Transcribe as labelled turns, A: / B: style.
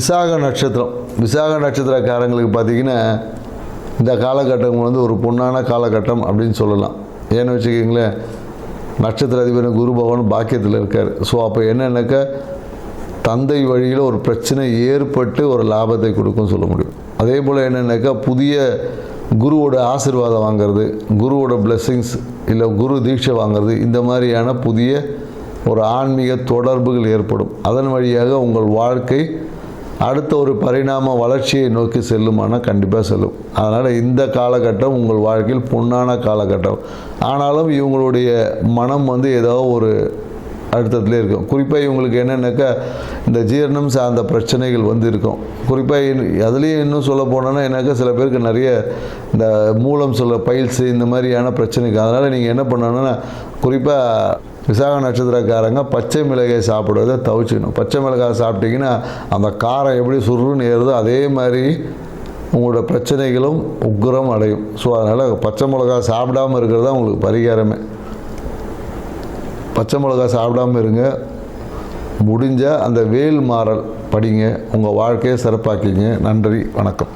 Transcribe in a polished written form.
A: விசாக நட்சத்திரம். விசாக நட்சத்திரக்காரங்களுக்கு பார்த்திங்கன்னா இந்த காலகட்டம் வந்து ஒரு பொன்னான காலகட்டம் அப்படின்னு சொல்லலாம். ஏன்னு வச்சுக்கிங்களேன், நட்சத்திர அதிபர் குரு பகவான் பாக்கியத்தில் இருக்கார். ஸோ அப்போ என்னென்னாக்கா தந்தை வழியில் ஒரு பிரச்சனை ஏற்பட்டு ஒரு லாபத்தை கொடுக்கும்னு சொல்ல முடியும். அதே போல் என்னென்னாக்கா புதிய குருவோட ஆசீர்வாதம் வாங்கிறது, குருவோட பிளெஸ்ஸிங்ஸ் இல்லை குரு தீட்சை வாங்கிறது, இந்த மாதிரியான புதிய ஒரு ஆன்மீக தொடர்புகள் ஏற்படும். அதன் வழியாக உங்கள் வாழ்க்கை அடுத்த ஒரு பரிணாம வளர்ச்சியை நோக்கி செல்லுமானால் கண்டிப்பாக செல்லும். அதனால் இந்த காலகட்டம் உங்கள் வாழ்க்கையில் பொன்னான காலகட்டம். ஆனாலும் இவங்களுடைய மனம் வந்து ஏதோ ஒரு அழுத்தத்திலே இருக்கும். குறிப்பாக இவங்களுக்கு என்னென்னாக்கா இந்த ஜீரணம் சார்ந்த பிரச்சனைகள் வந்து இருக்கும். குறிப்பாக அதுலேயும் இன்னும் சொல்ல போனோன்னா என்னக்கா சில பேருக்கு நிறைய இந்த மூலம் சொல்ல பைல்ஸு இந்த மாதிரியான பிரச்சனைக்கு. அதனால் நீங்கள் என்ன பண்ணணுன்னா குறிப்பாக விசாக நட்சத்திரக்காரங்க பச்சை மிளகாய் சாப்பிடுவதை தவிர்த்துக்கணும். பச்சை மிளகாய் சாப்பிட்டிங்கன்னா அந்த காரம் எப்படி சுருன்னு ஏறுதோ அதே மாதிரி உங்களோட பிரச்சனைகளும் உக்கிரம் அடையும். ஸோ அதனால் பச்சை மிளகாய் சாப்பிடாமல் இருக்கிறது தான் உங்களுக்கு பரிகாரமே. பச்சை மிளகாய் சாப்பிடாமல் இருங்க. முடிஞ்ச அந்த வேல் மாறல் படிங்க, உங்கள் வாழ்க்கையை சிறப்பாக்கிங்க. நன்றி, வணக்கம்.